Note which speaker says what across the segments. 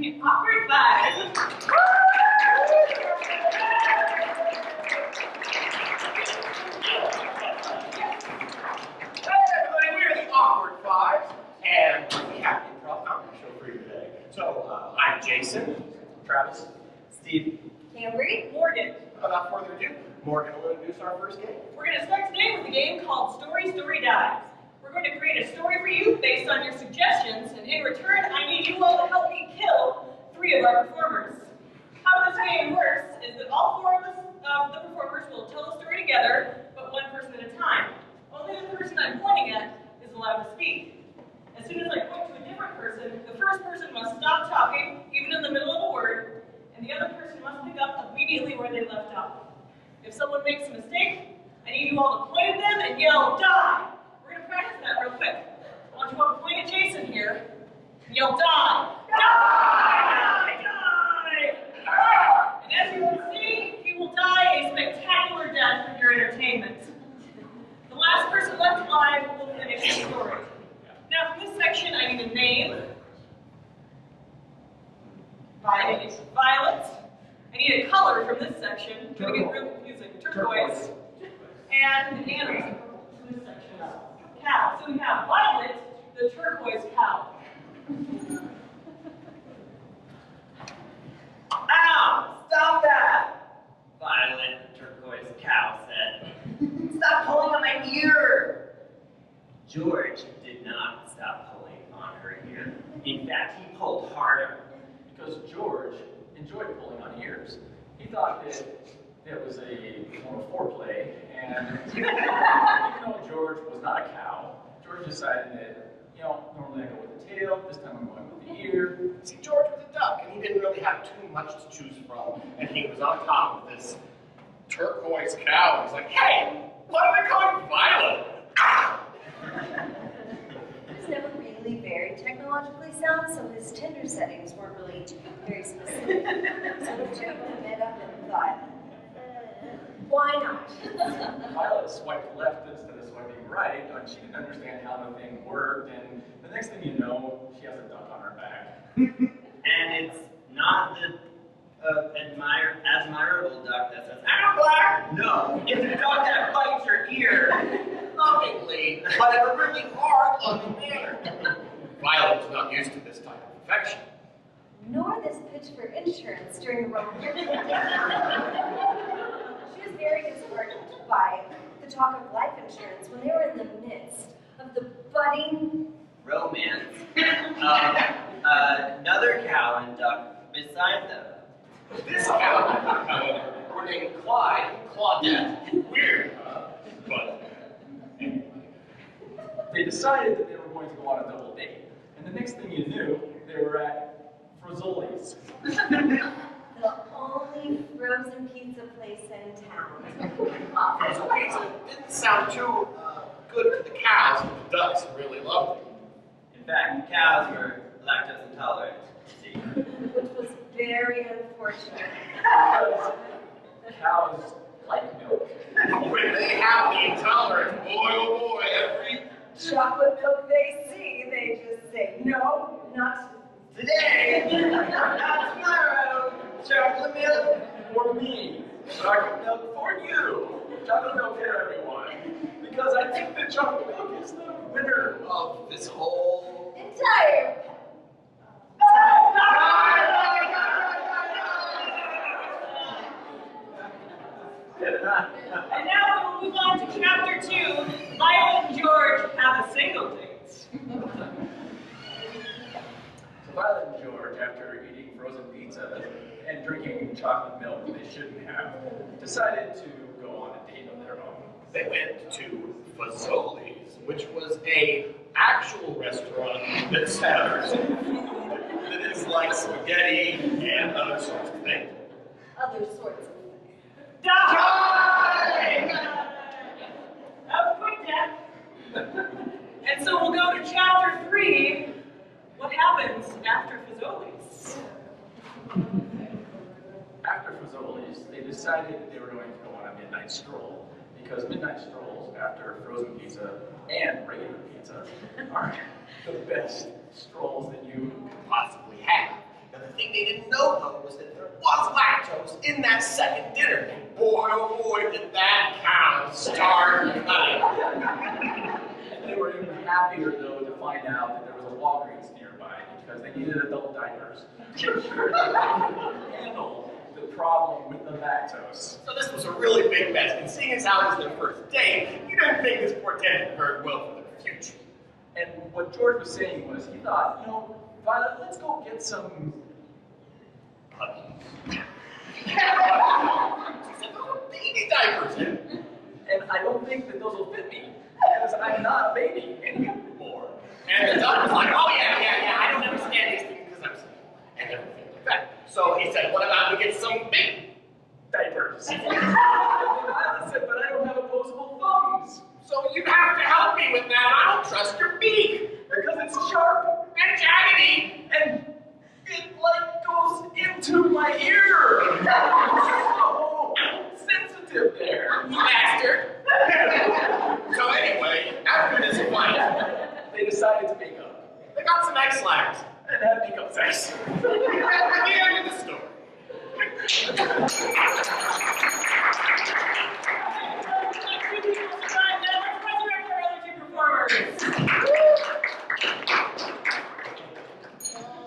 Speaker 1: Awkward Five.
Speaker 2: Hey everybody, we're the Awkward Fives, and we have an improv comedy show for you today. So, I'm Jason, Travis, Steve,
Speaker 1: Cambry, Morgan.
Speaker 2: Without further ado, Morgan will introduce our first game.
Speaker 1: We're going to start today with a game called Story Dies. We're going to create a story for you based on your suggestions, and in return, I need you all to help me kill 3 of our performers. How this game works is that all 4 of the performers will tell the story together, but one person at a time. Only the person I'm pointing at is allowed to speak. As soon as I point to a different person, the first person must stop talking, even in the middle of a word, and the other person must pick up immediately where they left off. If someone makes a mistake, I need you all to point at them and yell, "Die!" We're going to practice that real quick. I want you all to point at Jason here and yell, "Die! Die! Die! Die!" And as you will see, he will die a spectacular death for your entertainment. The last person left alive will finish the story. Now, for this section, I need a name. Violet. I need a color from this section. It's going to get real confusing. Turquoise. And an animal from this section. Cow. So we have Violet, the turquoise cow.
Speaker 3: Ow! Stop that! Violet, the turquoise cow, said. Stop pulling on my ear! George did not stop pulling on her ear. In fact, he pulled harder.
Speaker 4: Because George enjoyed pulling on ears. He thought that it was a form of foreplay, and even though George was not a cow, George decided that, normally I go with the tail, this time I'm going with the ear.
Speaker 2: See, George was a duck, and he didn't really have too much to choose from, and he was on top of this turquoise cow. He's like, "Hey, why do they call you Violet?" Ah!
Speaker 5: He was never really very technologically sound, so his Tinder settings weren't really very specific. So the two of them met up and thought, why not?
Speaker 4: Violet swiped left instead of swiping right, and she didn't understand how the thing worked, and the next thing you know, she has a duck on her back.
Speaker 3: And it's not the admirable duck that says, "I'm black!" No, it's a duck that bites your ear.
Speaker 2: Lovingly, but in a really hard, loving manner. Violet was not used to this type of affection.
Speaker 5: Nor this pitch for insurance during the romantic She was very disheartened by the talk of life insurance when they were in the midst of the budding
Speaker 3: romance of another cow and duck beside them.
Speaker 2: This cow, however, were named Clyde and Claudette. Weird, huh? But anyway.
Speaker 4: They decided that they were going to go on a double date, and the next thing you knew, they were at Frizzoli's.
Speaker 5: the only frozen pizza place in town.
Speaker 2: Frozen pizza didn't sound too good to the cows, but the ducks really loved it.
Speaker 3: In fact, the cows were lactose intolerant. See?
Speaker 5: Which was very unfortunate.
Speaker 4: Because cows like milk.
Speaker 2: When they have the intolerance, boy oh boy, every
Speaker 5: Chocolate milk they see, they just say, no, not
Speaker 3: Today, not tomorrow, chocolate milk.
Speaker 4: For me, chocolate milk for you. Chocolate milk for everyone. Because I think that chocolate milk is the winner
Speaker 2: of this whole
Speaker 5: entire.
Speaker 1: And now we will move on to chapter 2. Violet and George have a single date.
Speaker 4: So Violet and George, after eating frozen pizza and drinking chocolate milk they shouldn't have, decided to go on a date of their own.
Speaker 2: They went to Fazoli's, which was a actual restaurant that serves that is like spaghetti and other sorts of things.
Speaker 5: Other sorts of things.
Speaker 1: Die! That was a quick death. And so we'll go to chapter 3. What happens after Fazoli's?
Speaker 4: After Frizzoli's, they decided that they were going to go on a midnight stroll, because midnight strolls after frozen pizza and regular pizza are the best strolls that you could possibly have.
Speaker 2: Now the they didn't know, though, was that there was lactose in that second dinner. And boy, oh boy, did that cow start cutting.
Speaker 4: And they were even happier, though, to find out that there was a Walgreens nearby because they needed adult diapers to make sure that they could handle the problem with the lactose.
Speaker 2: So this was a really big mess, and seeing as how it was their first day, you didn't think this portended very well for their future.
Speaker 4: And what George was saying was, he thought, you know, Violet, let's go get some
Speaker 2: Puppies. He said, those are baby diapers.
Speaker 4: and I don't think that those will fit me because I'm not a baby anymore.
Speaker 2: And the doctor was like, oh yeah, I don't understand these things because I'm small and everything like that. So he said, what about we get some big
Speaker 4: Diapers. And Violet said, but I don't have opposable thumbs
Speaker 2: So you have to help me with that. I don't trust your beak.
Speaker 4: because it's sharp
Speaker 2: And jaggedy.
Speaker 4: and it like goes into my ear. So sensitive there.
Speaker 2: You bastard. So anyway, after this fight,
Speaker 4: They decided to make up
Speaker 2: they got some X-Lax.
Speaker 4: and have makeup sex.
Speaker 2: The end of the story.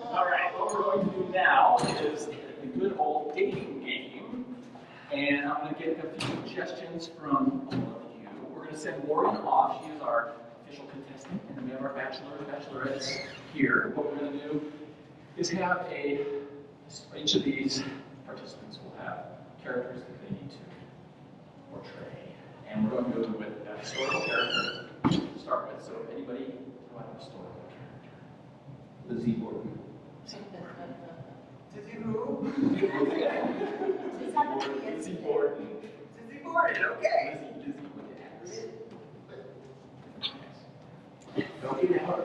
Speaker 4: All right, what we're going to do now is the good old dating game. And I'm going to get a few suggestions from all of you. We're going to send Morgan off. She is our official contestant. And then we have our bachelor and bachelorettes here. What we're going to do is have each of these participants will have characters that they need to portray. And we're going to go with a historical character to start with. So anybody who have a historical character? Lizzie Borden.
Speaker 3: Did you who?
Speaker 4: Lizzie Borden.
Speaker 3: Did you Borden? Okay.
Speaker 4: Lizzie with the X.
Speaker 3: Don't get out.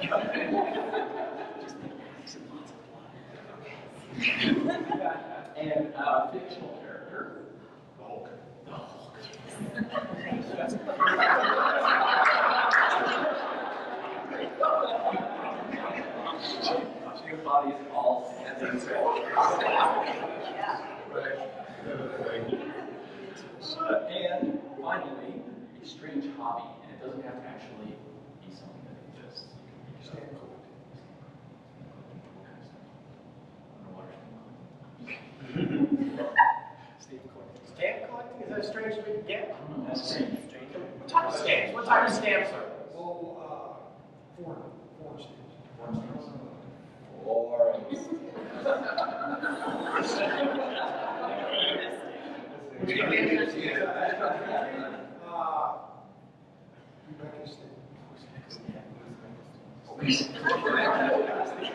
Speaker 4: Just like X and lots of blood. And fictional character. The Hulk. The Hulk. That's Your body is all and finally, a strange hobby, and it doesn't have to actually be something that exists. Stamp collecting.
Speaker 2: Stamp collecting? Is that a strange thing to get?
Speaker 4: That's strange.
Speaker 2: What type of stamps? What type of stamps are?
Speaker 6: Foreign stamps.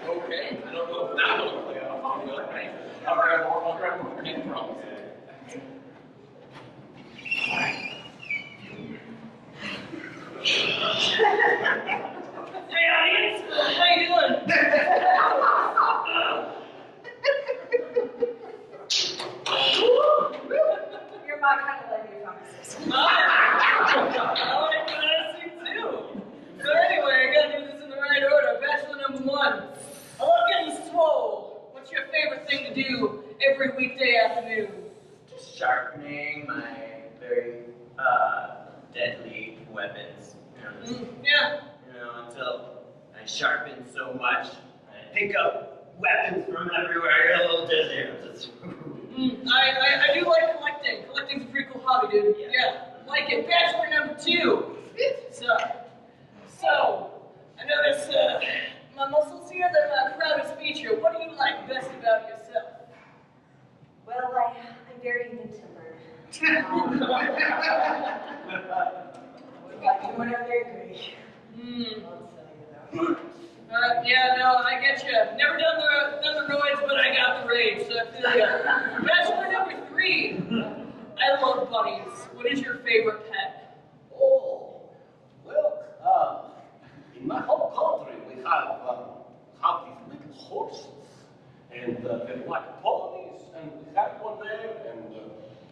Speaker 2: Okay, I don't know if that will play out. I'll grab more name problems.
Speaker 1: Hey audience, how you doing?
Speaker 5: Your mom kind of like your pharmacist.
Speaker 1: I want to too. So anyway, I gotta do this in the right order. Bachelor number 1. I love getting swole. What's your favorite thing to do every weekday afternoon?
Speaker 3: Just sharpening my very deadly weapons.
Speaker 1: Yeah.
Speaker 3: Until I sharpen so much, I pick up weapons from everywhere. I get a little dizzy.
Speaker 1: I do like collecting. Collecting's a pretty cool hobby, dude. Yeah. Like it. Bachelor number 2. So I notice my muscles here, they're my proudest feature. What do you like best about yourself?
Speaker 5: Well, I'm very even-tempered. Whatever they agree. I'll tell you that.
Speaker 1: Yeah, no, I get you. Never done the roids, but I got the rage, so I feel ya. Bachelor number 3. I love bunnies. What is your favorite pet?
Speaker 7: Oh, well, in my home country we have these little horses, and they're like ponies, and we have one there, and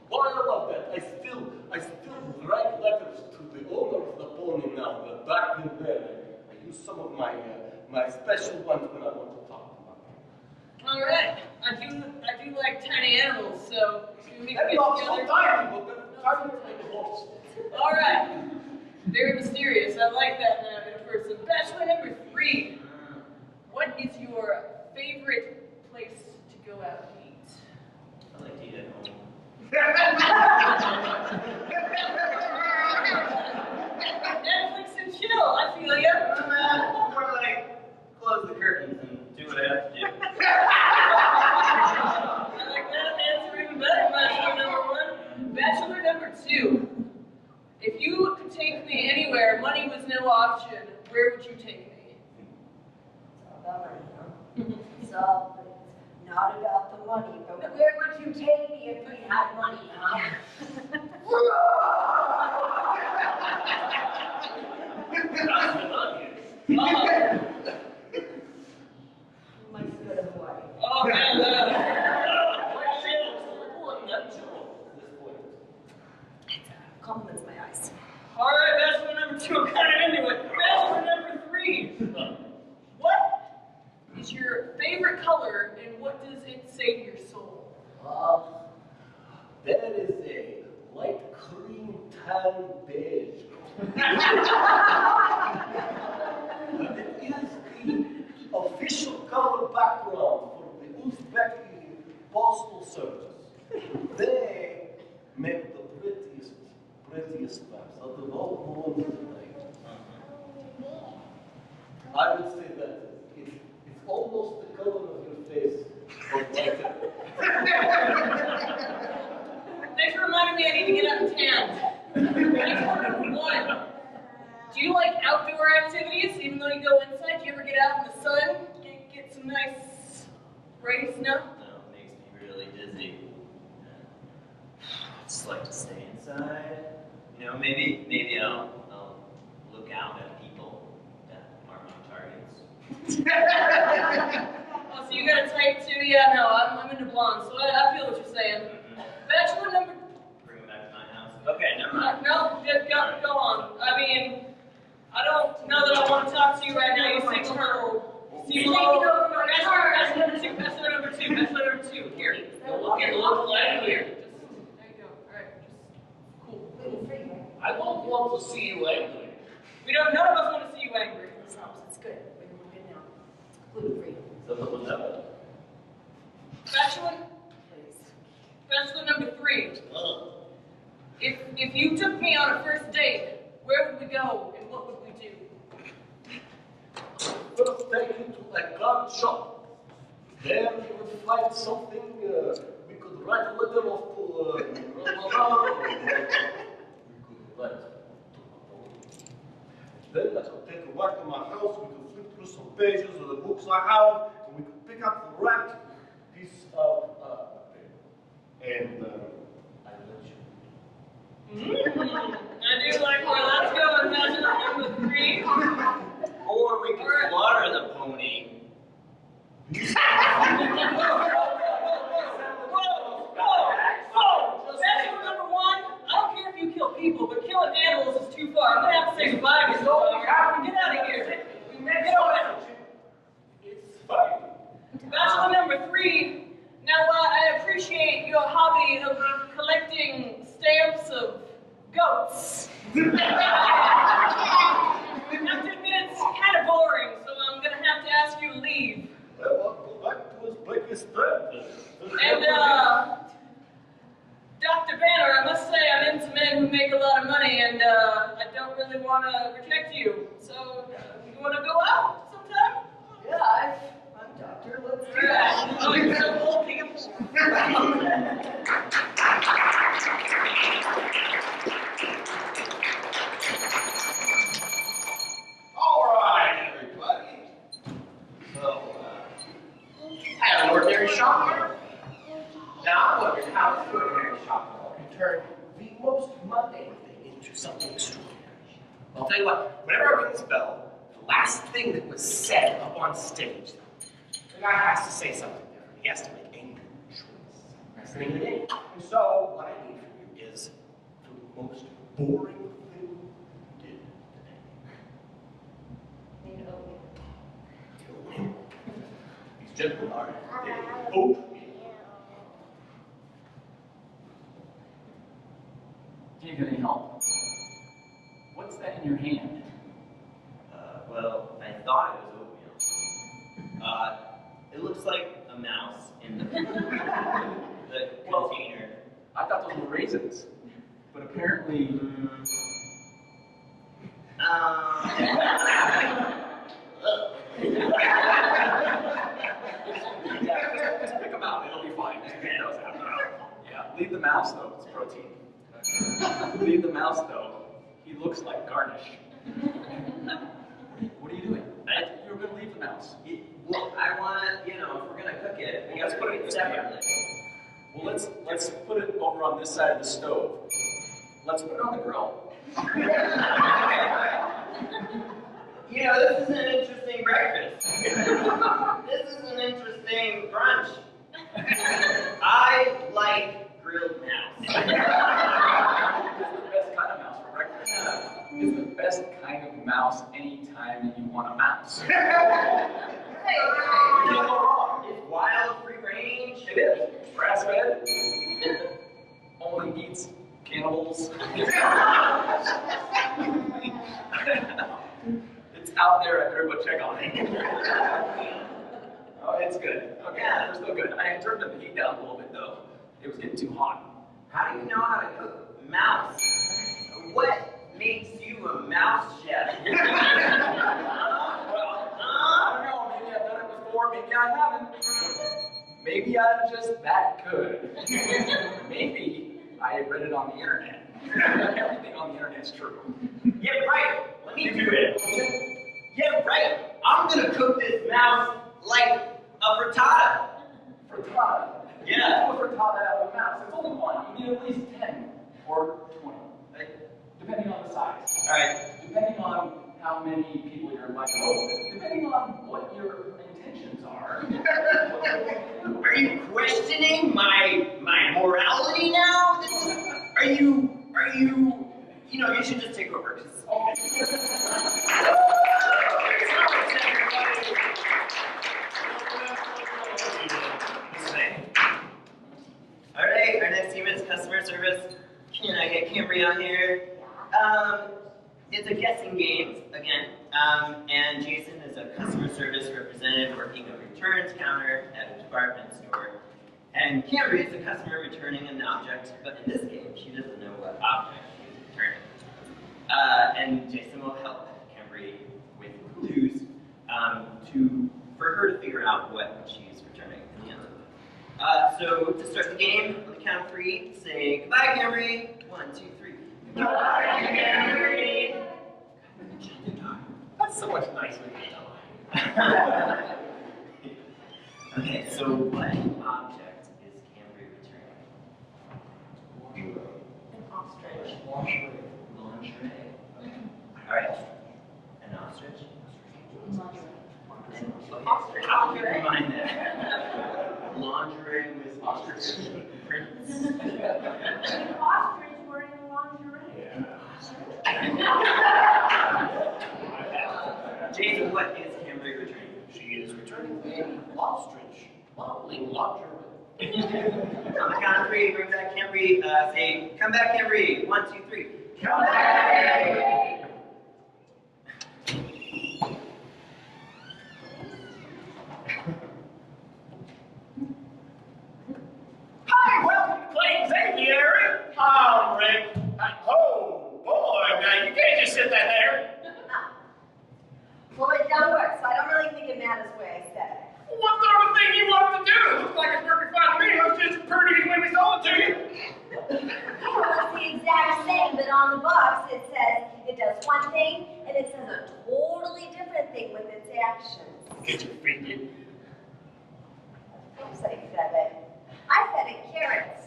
Speaker 7: while I love that, I still write letters to the owner of the pony now. Back in there, I use some of my special ones when I want to talk about them.
Speaker 1: Oh, All right. I do like tiny animals, so we can
Speaker 7: They're
Speaker 1: get
Speaker 7: not so
Speaker 1: together.
Speaker 7: tiny, but they're tiny like a horse.
Speaker 1: All right. Very mysterious. I like that in a person. Bachelor number 3. What is your favorite place to go out and eat?
Speaker 3: I like to eat at home.
Speaker 1: Netflix and chill. I feel ya.
Speaker 3: More like close the curtains and do what I have to do.
Speaker 1: I like that answer even better. Bachelor number 1. Bachelor number 2. If you could take me anywhere, money was no option, where would you take me?
Speaker 5: It's all about money, huh? It's all, but it's not about the money. But where would you take me if we had money, huh? Money's good in Hawaii.
Speaker 1: Oh man,
Speaker 5: Compliments my eyes.
Speaker 1: all right, bachelor number 2, I'm kind of into it. Bachelor number 3. What is your favorite color and what does it say to your soul?
Speaker 7: That is a light cream tan beige. It is the official color background for the Uzbek Postal Service. They make the prettiest maps out of all the ones that they make. I would say that it's almost the color of your face, but lighter.
Speaker 1: Thanks for reminding me I need to get out and tan. Bachelor number 1. Do you like outdoor activities, even though you go inside? Do you ever get out in the sun, get some nice rays? No?
Speaker 3: No, it makes me really dizzy. I just like to stay inside. You know, maybe I'll look out at people that are my targets.
Speaker 1: Oh, so you got a type too? Yeah, no, I'm into blondes, so I feel what you're saying. Bachelor number...
Speaker 3: Bring them back to my house. Okay, never mind.
Speaker 1: No, go on. I mean, I don't know that I want to talk to you right now. You seem a little... Bachelor number 2. Here. Look light here. There you go. All right. Just cool.
Speaker 7: I don't want to see you angry.
Speaker 1: None of us want to see you angry.
Speaker 5: This helps. It's good. We're good now. Gluten-free.
Speaker 1: Bachelor number 3. If you took me on a first date, where would we go and what would we do?
Speaker 7: First, take you to a card shop. There you would find something we could write a letter of to. We could write. Then I could take you back to my house. We could flip through some pages of the books I have, and we could pick up the right piece of paper. And I let you.
Speaker 1: I do like where that's going. Bachelor number 3.
Speaker 3: Or we could slaughter the pony.
Speaker 1: Bachelor number 1. I don't care if you kill people, but killing animals is too far. I'm gonna have to say goodbye to you. Get out of here. Get away.
Speaker 7: It's fine.
Speaker 1: Bachelor number 3. Now, I appreciate your hobby of collecting stamps of goats. I have to admit it's kind of boring, so I'm going to have to ask you to leave.
Speaker 7: Well, I'll go back to his biggest friend.
Speaker 1: And, Dr. Banner, I must say I'm into men who make a lot of money, and I don't really want to reject you. So, you want to go out sometime?
Speaker 5: Yeah, I'm doctor. Let's do that.
Speaker 1: Oh, you're so cool.
Speaker 2: All right, everybody. So, I have an ordinary shopper. Now, I wondered how this ordinary shopper can turn the most mundane thing into something extraordinary. I'll tell you what, whenever I ring this bell, the last thing that was said up on stage, the guy has to say something different. He has to make a new choice. That's the name of the game. And so, what I need from you is the most boring thing you did today.
Speaker 5: Need oatmeal.
Speaker 2: These
Speaker 7: gentlemen are they oatmeal.
Speaker 4: Do you need any help? What's that in your hand?
Speaker 3: Well, I thought it was oatmeal. It looks like a mouse in the container.
Speaker 4: I thought those were raisins, but apparently. Just pick them out, it'll be fine. Just pick those out. Yeah, leave the mouse though, it's protein. Leave the mouse though, he looks like garnish. What are you doing? You were going to leave the mouse.
Speaker 3: Well, I want to, if we're going to cook it, we got to put it separately.
Speaker 4: Well, let's put it over on this side of the stove. Let's put it on the grill.
Speaker 3: This is an interesting breakfast. This is an interesting brunch. I like grilled mouse.
Speaker 4: It's the best kind of mouse for breakfast. It's the best kind of mouse anytime that you want a mouse.
Speaker 3: Hey, you don't go wrong. It's wild, free range.
Speaker 4: It is. Grass fed. Only eats cannibals. It's out there. I better go check on it. Oh, it's good. Okay,
Speaker 3: Yeah.
Speaker 4: They're still good. I had turned the heat down a little bit though. It was getting too hot.
Speaker 3: How do you know how to cook mouse? What makes you a mouse chef?
Speaker 4: Well, I don't know. Maybe I've done it before. Maybe I haven't. Maybe I'm just that good. Maybe I read it on the internet. Everything on the internet is true.
Speaker 3: Yeah, right. Let me do it. Yeah, right. I'm gonna cook this mouse like a frittata.
Speaker 4: Frittata.
Speaker 3: Yeah.
Speaker 4: Do a frittata out of a mouse. It's only one. You need at least 10 or 20, depending on the size.
Speaker 3: All right.
Speaker 4: Depending on how many people you're inviting over. Depending on what your intentions are.
Speaker 3: Are you questioning my morality now? Are you? You should just take over. All right, our next team is customer service. Can I get Camry on here? It's a guessing game again, and Jason is a customer service representative working a returns counter at a department store. And Camry is a customer returning an object, but in this game, she doesn't know what object she is returning. And Jason will help Camry with clues for her to figure out what she's returning in the end. So to start the game, on the count of 3, say goodbye, Camry. 1, 2, 3. Goodbye, Camry.
Speaker 7: That's so much nicer than die.
Speaker 3: Okay, so what object is Camry returning?
Speaker 6: An ostrich. Lingerie.
Speaker 3: Lingerie. All right. An ostrich.
Speaker 6: Ostrich.
Speaker 3: How do you combine that? Lingerie with ostrich prints.
Speaker 5: An ostrich wearing lingerie.
Speaker 3: Jason, what is Camry returning?
Speaker 7: She is returning an ostrich modeling lingerie.
Speaker 3: On the count of 3, bring back Camry. Say, come back, Camry. 1, 2, 3. Come back, Camry.
Speaker 7: Hi, welcome to Clayton's Aviary. I'm Rick. Oh, boy, now you can't just sit that there.
Speaker 5: Well, it don't work, so I don't really think it matters where I said it.
Speaker 7: What sort of thing you want it to do? It looks like it's working fine to me. It looks just as pretty as when we sold it to you.
Speaker 5: Well, it's the exact same, but on the box it says it does one thing, and it says a totally different thing with its actions.
Speaker 7: Get your feet in.
Speaker 5: Of course I said it. I said it carrots.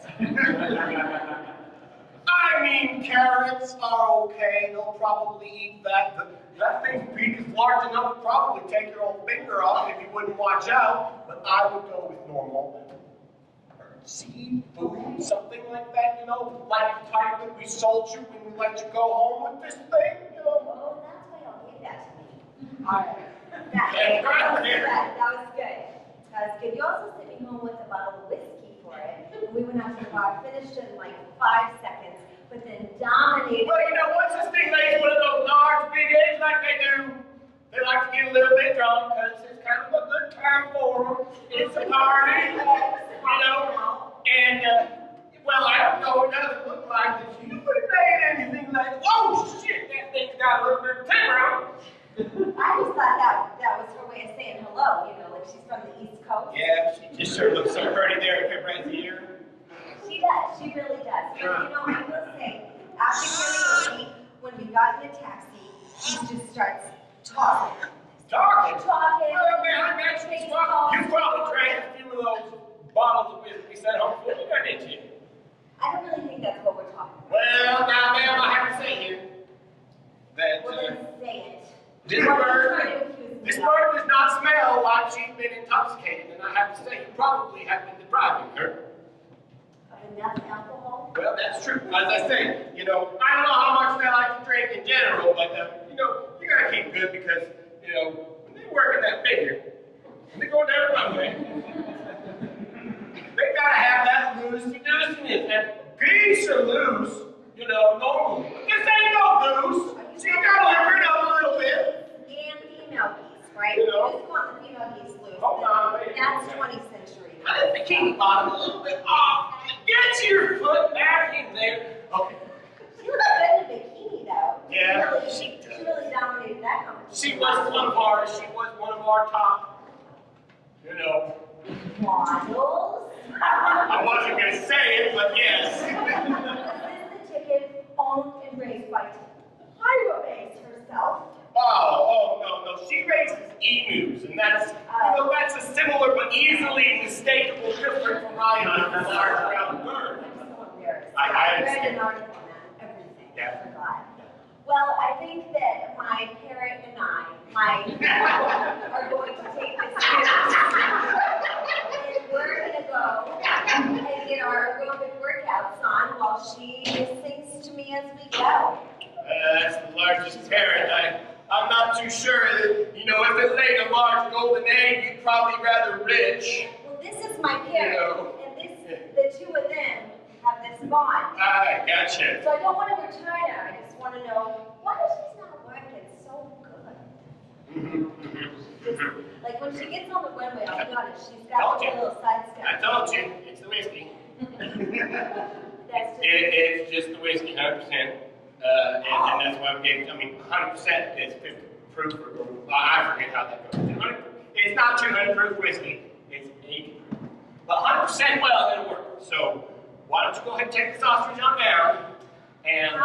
Speaker 7: I mean, carrots are okay. They'll probably eat that. That thing's beak is large enough to probably take your old finger off if you wouldn't watch out. But I would go with normal seafood, something like that, like the type that we sold you when we let you go home with this thing,
Speaker 5: Oh, that's why y'all gave that to me.
Speaker 7: I-
Speaker 5: That was good. Because amateur bar, finished in like 5 seconds, but then dominated.
Speaker 2: Well, you know, once this thing lays one of those large, big eggs like they do, they like to get a little bit drunk because it's kind of a good time for them. It's a party, you know. And, well, I don't know, it doesn't look like that she would have made anything like, oh shit, that thing's got a little bit of timber on it.
Speaker 5: I just thought that was her way of saying hello, you know, like she's from the East Coast.
Speaker 2: Yeah, she just sure looks so pretty there, right here.
Speaker 5: She does, she really does. And you know, I will say, after karaoke, when we got in a taxi, she just starts talking.
Speaker 2: Talking?
Speaker 5: Talking.
Speaker 2: Well, man, I bet she's talking. You probably drank a few of those bottles of whiskey sent home for you, didn't you?
Speaker 5: I don't really think that's what we're talking about.
Speaker 2: Well, now, ma'am, I have to say here that
Speaker 5: Well, then say it.
Speaker 2: this bird does not smell like she's been intoxicated, and I have to say, you probably have been depriving her.
Speaker 5: Of enough alcohol?
Speaker 2: Well, that's true. As I say, you know, I don't know how much they like to drink in general, but, you know, you gotta keep good because, you know, when they work in that figure, when they go down the runway, they gotta have that loosey-goosiness. And geese are loose, you know, normally. But this ain't no goose. She gotta liquor it up a little bit.
Speaker 5: And female geese, right?
Speaker 2: You know.
Speaker 5: Just want the female geese loose.
Speaker 2: Hold on, wait a
Speaker 5: That's
Speaker 2: minute.
Speaker 5: 20th century.
Speaker 2: I think the bikini bottom a little bit off. Get your foot back in there. Okay.
Speaker 5: She looks good in a bikini, though.
Speaker 2: Yeah,
Speaker 5: she really dominated that competition.
Speaker 2: She was one of our top, you know.
Speaker 5: Models.
Speaker 2: I wasn't gonna say it, but yes.
Speaker 5: This is the ticket owned and raised by Tyra Banks herself.
Speaker 2: No. She raises emus, and that's, you know, that's a similar but easily mistakable difference from riding a large brown bird. I
Speaker 5: read
Speaker 2: understand.
Speaker 5: an article on that, everything.
Speaker 2: Yeah.
Speaker 5: I forgot. Well, I think that my parent and I, are going to take this and we're going to go and get our aerobic workouts on while she sings to me as we go.
Speaker 2: That's the largest parrot. I'm not too sure that, you know, if it laid a large golden egg, you'd probably rather rich.
Speaker 5: Well, this is my parent,
Speaker 2: You know.
Speaker 5: and the two of them have this bond.
Speaker 2: I gotcha.
Speaker 5: So I don't want to retire her. I just want to know why she's not working so good. Like when she gets on the runway, I'll be honest, she's got a little side step.
Speaker 2: I told you, it's the whiskey.
Speaker 5: That's just
Speaker 2: It's just the whiskey, 100%. And that's why we gave, 100% is 50 proof, or I forget how that goes. It's not 200 proof whiskey, it's 80 proof. But 100%, well, it'll work. So why don't you go ahead and take the sausage on down and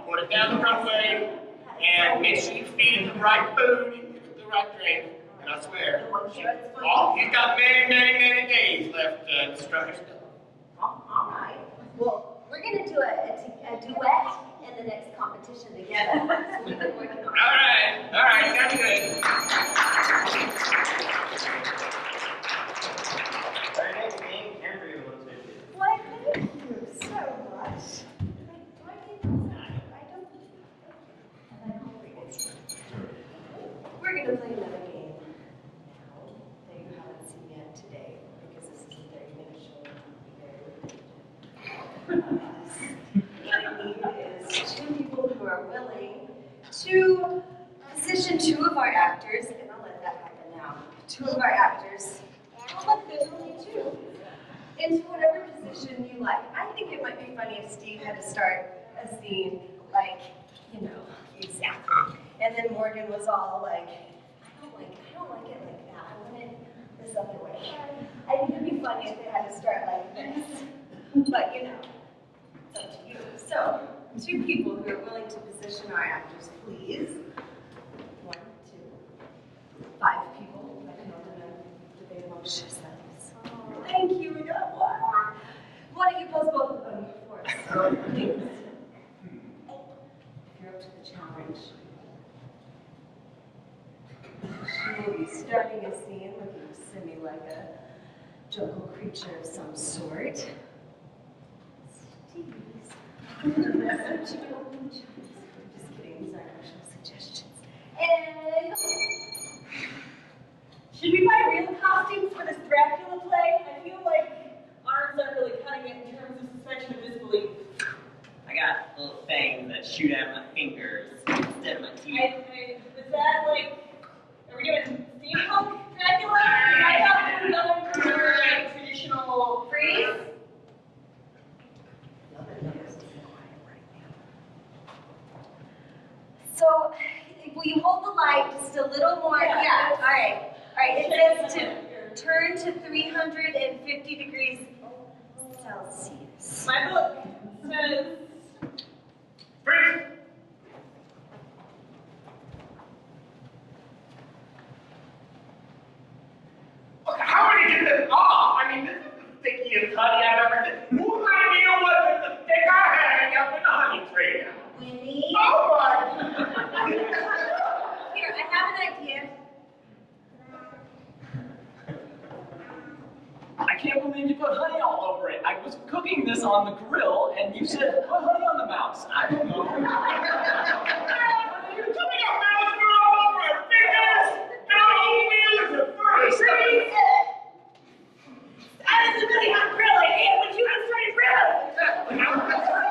Speaker 2: put it down the runway and make sure you feed it the right food, you give it the right drink, and I swear, he's got many days left to strut his stuff.
Speaker 5: all right. Well, we're going to do a duet in the next competition together. So we've been working on it.
Speaker 2: All right, sounds good.
Speaker 5: Why, thank you so much. We're going to play another game now that you haven't seen yet today, because this is a 30-minute show. What I need is 2 people who are willing to position 2 of our actors, and I'll let that happen now. 2 of our actors, oh look, there's only 2, into whatever position you like. I think it might be funny if Steve had to start a scene like, you know, exactly. And then Morgan was all like, I don't like it like that. I want it this other way. I think it'd be funny if they had to start like this. But you know, it's up to you. So, 2 people who are willing to position our actors, please. 1, 2, 5 people. I can open them. Do they amongst yourselves? Thank you, we got 1. Why don't you pose both of them for us? Please. If you're up to the challenge. She will be starting a scene looking semi like a jungle creature of some sort. Steve. Just kidding, these aren't actual suggestions. And
Speaker 1: Should we buy real costumes for this Dracula play? I feel like arms aren't really cutting having it in terms of suspension of disbelief?
Speaker 3: I got little fangs that shoot out of my fingers instead of my teeth.
Speaker 1: Is that like, are we doing steampunk Dracula? I thought we were going for like traditional freeze.
Speaker 5: So, will you hold the light just a little more? Yeah, all right. All right, it says to turn to 350 degrees Celsius.
Speaker 1: My book says,
Speaker 2: Freeze! Okay, how are you getting this off? I mean, this is the stickiest honey I've ever seen. Whose idea was it to stick our hand up in the honey tray now?
Speaker 5: Winnie?
Speaker 2: Oh my!
Speaker 5: Here, I have an idea.
Speaker 4: I can't believe you put honey all over it. I was cooking this on the grill, and you said put honey on the mouse. I don't know.
Speaker 2: You're coming up, mouse, we're all over our fingers! No, we lose it first!
Speaker 1: that is a really hot grill. I hate it when you have started grilling. There's a timer.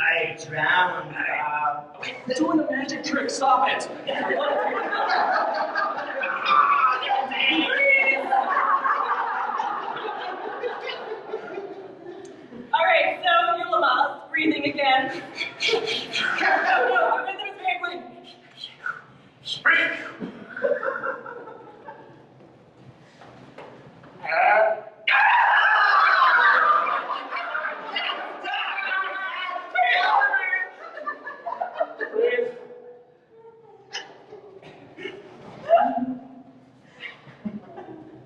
Speaker 3: I drowned.
Speaker 4: We're doing a magic trick. Stop it.
Speaker 1: All right, so your Lamont breathing again. No, the rhythm is very important.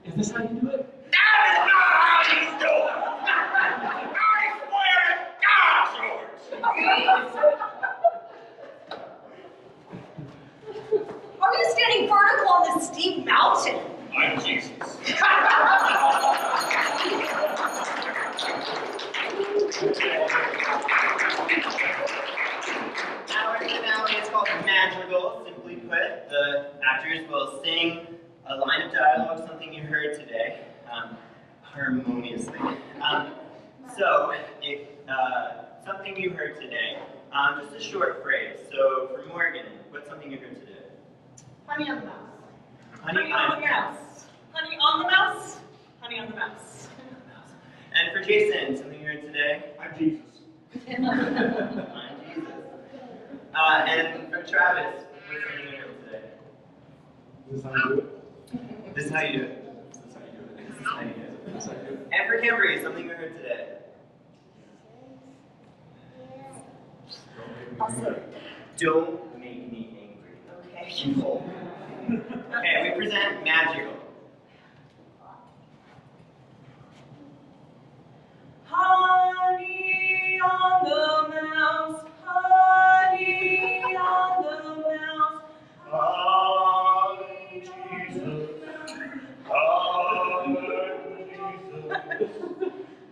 Speaker 4: Is this how you do it?
Speaker 2: That is not how you do it! I swear to God, George!
Speaker 5: Are you standing vertical on this steep mountain?
Speaker 2: I'm Jesus.
Speaker 3: Our finale is called Magical. Simply put, the actors will sing a line of dialogue, something you heard today, harmoniously. So, if something you heard today, just a short phrase. So, for Morgan, what's something you heard today?
Speaker 1: Honey on the mouse.
Speaker 3: Honey
Speaker 1: on the mouse. Honey on the mouse. Honey on the mouse.
Speaker 3: And for Jason, something you heard today?
Speaker 7: I'm Jesus.
Speaker 3: I'm Jesus. And for Travis, what's something you heard today?
Speaker 7: Is this how you do it?
Speaker 3: This is how you do it.
Speaker 4: This is how you do it. This is how you do it. This is how you do it.
Speaker 3: And for Kimberly, something you heard today?
Speaker 5: Also,
Speaker 3: Don't make me angry. Okay. Okay, we present Magical.
Speaker 1: Honey on the mouse. Honey on the mouse.
Speaker 7: I'm Jesus. I'm Jesus.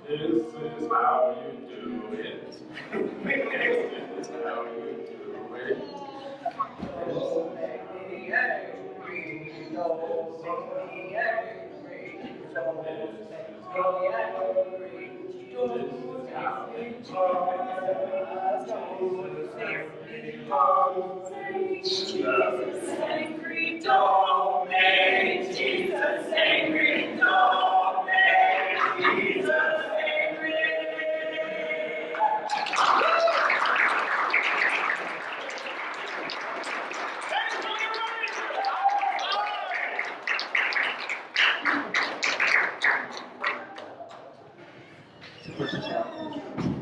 Speaker 7: This is how you do it. This is how you do it.
Speaker 2: Don't make me angry. Don't make me angry. Don't make me angry.
Speaker 1: Jesus angry, don't make Jesus angry, don't make Jesus angry.
Speaker 2: Thank you.